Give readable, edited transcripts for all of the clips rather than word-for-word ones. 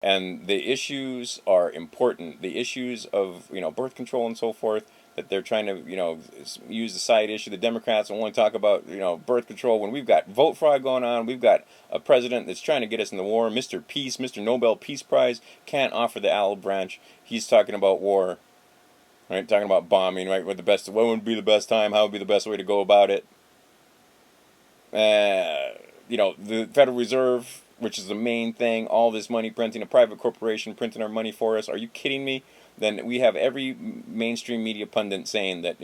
And the issues are important. The issues of, birth control and so forth, that they're trying to, use the side issue. The Democrats only talk about, birth control when we've got vote fraud going on. We've got a president that's trying to get us in the war. Mr. Peace, Mr. Nobel Peace Prize, can't offer the olive branch. He's talking about war, right? Talking about bombing, right? What would be the best time? How would be the best way to go about it? The Federal Reserve, which is the main thing, all this money printing, a private corporation printing our money for us. Are you kidding me? Then we have every mainstream media pundit saying that,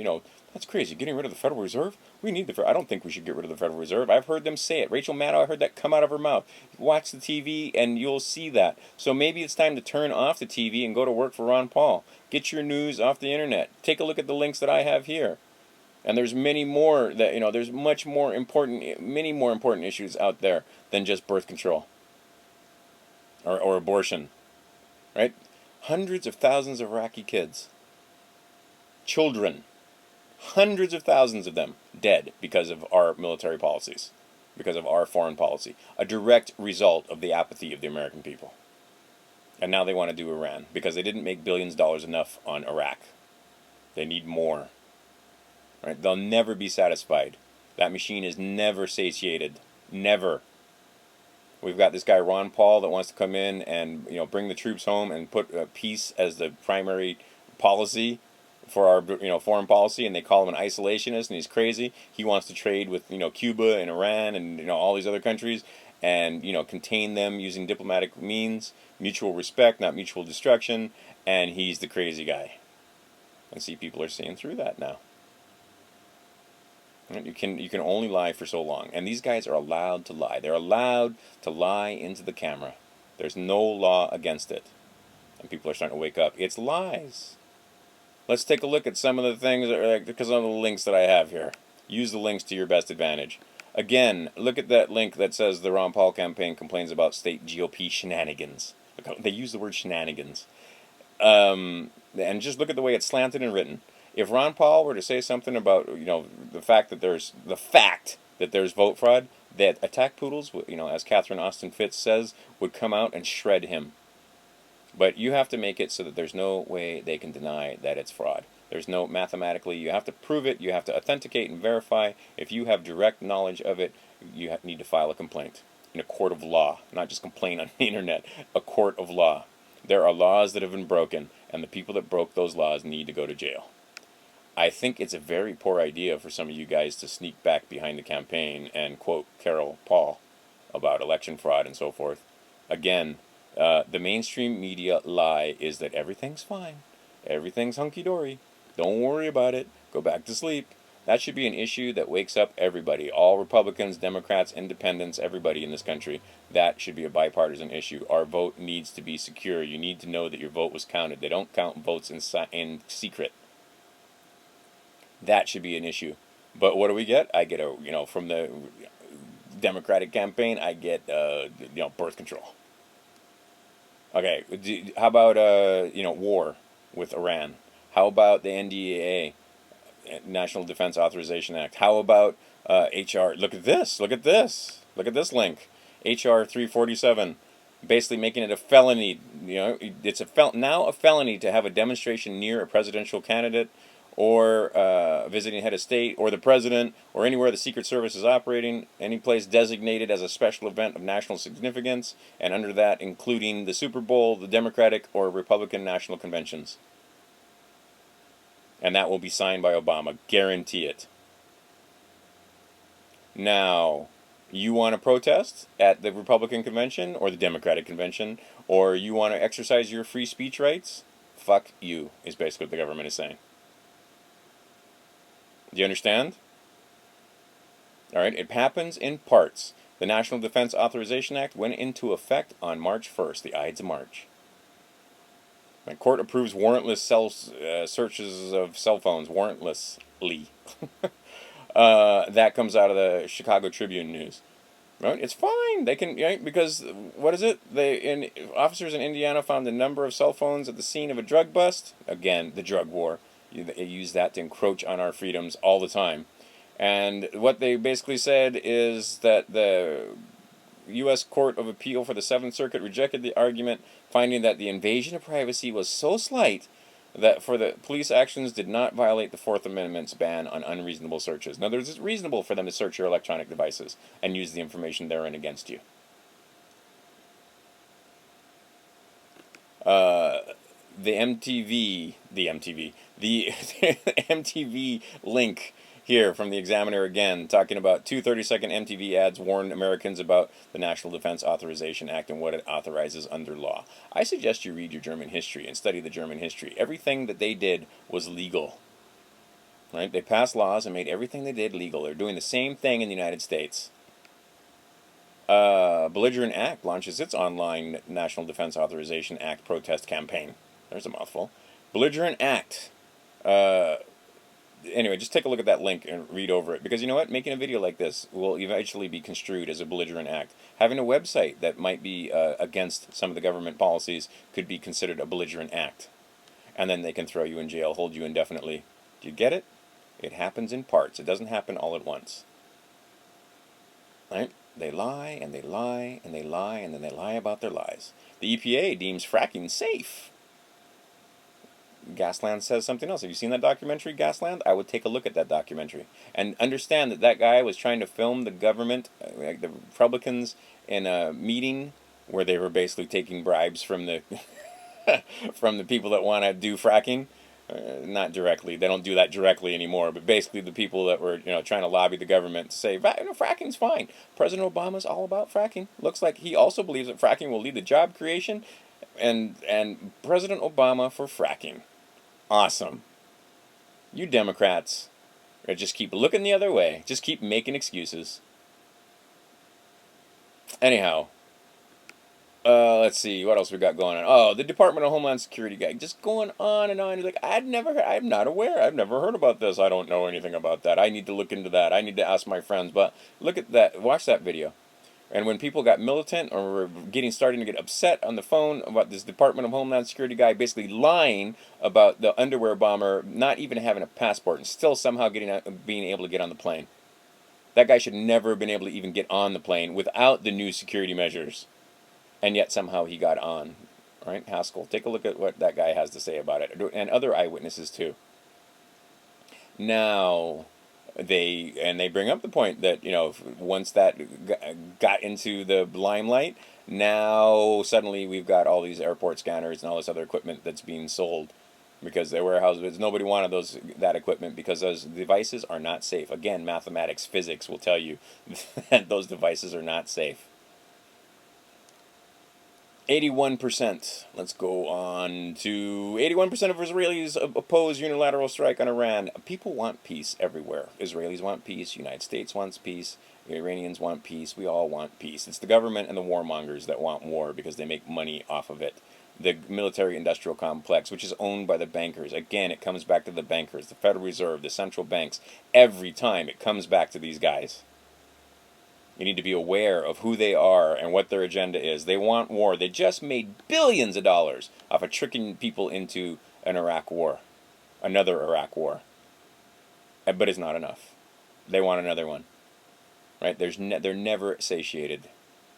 that's crazy, getting rid of the Federal Reserve? We need I don't think we should get rid of the Federal Reserve. I've heard them say it. Rachel Maddow, I heard that come out of her mouth. Watch the TV and you'll see that. So maybe it's time to turn off the TV and go to work for Ron Paul. Get your news off the internet. Take a look at the links that I have here. And there's many more there's many more important issues out there than just birth control or abortion, right? Hundreds of thousands of Iraqi kids, children, hundreds of thousands of them dead because of our military policies, because of our foreign policy, a direct result of the apathy of the American people. And now they want to do Iran because they didn't make billions of dollars enough on Iraq. They need more. Right? They'll never be satisfied. That machine is never satiated. Never. We've got this guy Ron Paul that wants to come in and bring the troops home and put peace as the primary policy for our foreign policy, and they call him an isolationist, and he's crazy. He wants to trade with Cuba and Iran and all these other countries, and contain them using diplomatic means, mutual respect, not mutual destruction. And he's the crazy guy. And see, people are seeing through that now. You can only lie for so long, and these guys are allowed to lie. They're allowed to lie into the camera. There's no law against it, and people are starting to wake up. It's lies. Let's take a look at some of the things because of the links that I have here. Use the links to your best advantage. Again, look at that link that says the Ron Paul campaign complains about state GOP shenanigans. Look how they use the word shenanigans, and just look at the way it's slanted and written. If Ron Paul were to say something about the fact that there's vote fraud, that attack poodles, as Catherine Austin Fitts says, would come out and shred him. But you have to make it so that there's no way they can deny that it's fraud. There's no mathematically. You have to prove it. You have to authenticate and verify. If you have direct knowledge of it, you need to file a complaint in a court of law, not just complain on the internet. A court of law. There are laws that have been broken, and the people that broke those laws need to go to jail. I think it's a very poor idea for some of you guys to sneak back behind the campaign and quote Carol Paul about election fraud and so forth. Again, the mainstream media lie is that everything's fine. Everything's hunky-dory. Don't worry about it. Go back to sleep. That should be an issue that wakes up everybody. All Republicans, Democrats, Independents, everybody in this country. That should be a bipartisan issue. Our vote needs to be secure. You need to know that your vote was counted. They don't count votes in secret. That should be an issue. But what do we get? I get from the Democratic campaign, I get birth control. Okay, how about war with Iran? How about the NDAA, National Defense Authorization Act? How about HR? Look at this. Look at this. Look at this link. HR 347, basically making it a felony. It's now a felony to have a demonstration near a presidential candidate, or visiting head of state, or the president, or anywhere the Secret Service is operating, any place designated as a special event of national significance, and under that including the Super Bowl, the Democratic or Republican national conventions. And that will be signed by Obama. Guarantee it. Now, you want to protest at the Republican convention or the Democratic convention, or you want to exercise your free speech rights? Fuck you, is basically what the government is saying. Do you understand? All right, it happens in parts. The National Defense Authorization Act went into effect on March 1st, the Ides of March. The court approves warrantless searches of cell phones, warrantlessly. That comes out of the Chicago Tribune news. Right? It's fine. They can, because what is it? Officers in Indiana found a number of cell phones at the scene of a drug bust. Again, the drug war. They use that to encroach on our freedoms all the time. And what they basically said is that the U.S. Court of Appeal for the Seventh Circuit rejected the argument, finding that the invasion of privacy was so slight that for the police actions did not violate the Fourth Amendment's ban on unreasonable searches. In other words, it's reasonable for them to search your electronic devices and use the information therein against you. The MTV link here from the Examiner again, talking about 2 30-second MTV ads warn Americans about the National Defense Authorization Act and what it authorizes under law. I suggest you read your German history and study the German history. Everything that they did was legal. Right? They passed laws and made everything they did legal. They're doing the same thing in the United States. Belligerent Act launches its online National Defense Authorization Act protest campaign. There's a mouthful. Belligerent Act. Anyway, just take a look at that link and read over it. Because you know what? Making a video like this will eventually be construed as a belligerent act. Having a website that might be against some of the government policies could be considered a belligerent act. And then they can throw you in jail, hold you indefinitely. Do you get it? It happens in parts. It doesn't happen all at once. Right? They lie, and they lie, and they lie, and then they lie about their lies. The EPA deems fracking safe. Gasland says something else. Have you seen that documentary, Gasland? I would take a look at that documentary. And understand that that guy was trying to film the government, like the Republicans, in a meeting where they were basically taking bribes from the from the people that want to do fracking. Not directly. They don't do that directly anymore. But basically the people that were trying to lobby the government to say, fracking's fine. President Obama's all about fracking. Looks like he also believes that fracking will lead to job creation. And President Obama for fracking. Awesome. You Democrats just keep looking the other way. Just keep making excuses. Anyhow, let's see what else we got going on. Oh, the Department of Homeland Security guy, just going on and on. He's like, I'm not aware. I've never heard about this. I don't know anything about that. I need to look into that. I need to ask my friends. But look at that. Watch that video. And when people got militant or were starting to get upset on the phone about this Department of Homeland Security guy basically lying about the underwear bomber not even having a passport and still somehow being able to get on the plane. That guy should never have been able to even get on the plane without the new security measures. And yet somehow he got on. All right, Haskell, take a look at what that guy has to say about it. And other eyewitnesses too. Now, they bring up the point that once that got into the limelight, now suddenly we've got all these airport scanners and all this other equipment that's being sold because they're warehouses. Nobody wanted that equipment because those devices are not safe. Again, mathematics, physics will tell you that those devices are not safe. 81%. Let's go on to 81% of Israelis oppose unilateral strike on Iran. People want peace everywhere. Israelis want peace. United States wants peace. Iranians want peace. We all want peace. It's the government and the warmongers that want war because they make money off of it. The military-industrial complex, which is owned by the bankers. Again, it comes back to the bankers, the Federal Reserve, the central banks. Every time it comes back to these guys. You need to be aware of who they are and what their agenda is. They want war. They just made billions of dollars off of tricking people into an Iraq war. Another Iraq war. But it's not enough. They want another one. Right? They're never satiated.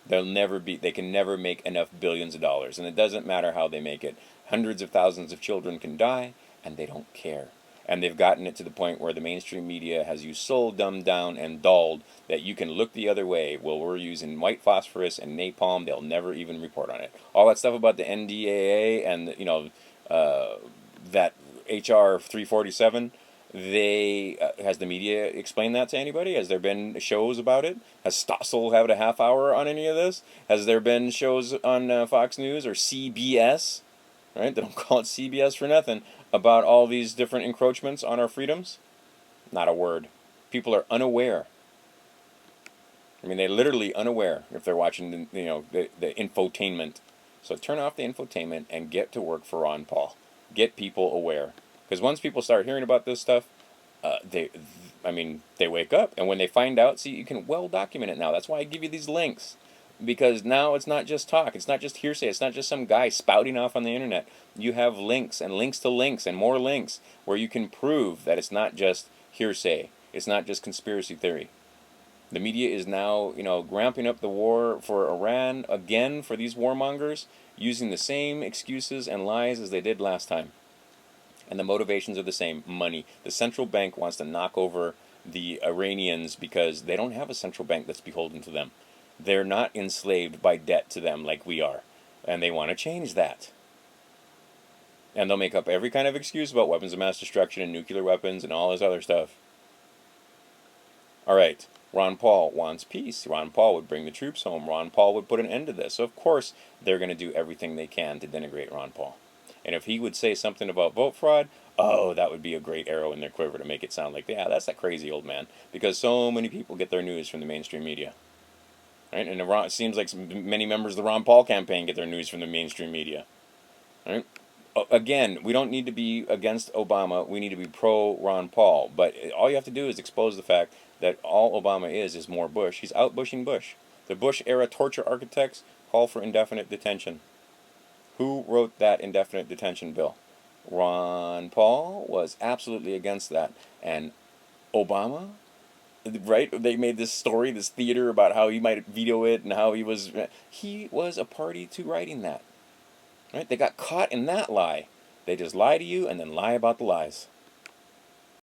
They can never make enough billions of dollars. And it doesn't matter how they make it. Hundreds of thousands of children can die, and they don't care. And they've gotten it to the point where the mainstream media has you so dumbed down and dulled that you can look the other way. Well, we're using white phosphorus and napalm. They'll never even report on it. All that stuff about the NDAA and that HR 347. Has the media explained that to anybody? Has there been shows about it? Has Stossel had a half hour on any of this? Has there been shows on Fox News or CBS? Right? They don't call it CBS for nothing. About all these different encroachments on our freedoms? Not a word. People are unaware. I mean, they're literally unaware if they're watching the infotainment. So turn off the infotainment and get to work for Ron Paul. Get people aware. Because once people start hearing about this stuff, they wake up. And when they find out, see, you can well document it now. That's why I give you these links. Because now it's not just talk. It's not just hearsay. It's not just some guy spouting off on the internet. You have links and links to links and more links where you can prove that it's not just hearsay. It's not just conspiracy theory. The media is now, ramping up the war for Iran again for these warmongers, using the same excuses and lies as they did last time. And the motivations are the same: money. The central bank wants to knock over the Iranians because they don't have a central bank that's beholden to them. They're not enslaved by debt to them like we are. And they want to change that. And they'll make up every kind of excuse about weapons of mass destruction and nuclear weapons and all this other stuff. All right, Ron Paul wants peace. Ron Paul would bring the troops home. Ron Paul would put an end to this. So of course, they're going to do everything they can to denigrate Ron Paul. And if he would say something about vote fraud, oh, that would be a great arrow in their quiver to make it sound like, yeah, that's that crazy old man. Because so many people get their news from the mainstream media. Right? And it seems like many members of the Ron Paul campaign get their news from the mainstream media. Right? Again, we don't need to be against Obama. We need to be pro Ron Paul. But all you have to do is expose the fact that all Obama is more Bush. He's out-Bushing Bush. The Bush-era torture architects call for indefinite detention. Who wrote that indefinite detention bill? Ron Paul was absolutely against that. And Obama, right? They made this story, this theater about how he might veto it and how he was a party to writing that. Right? They got caught in that lie. They just lie to you and then lie about the lies.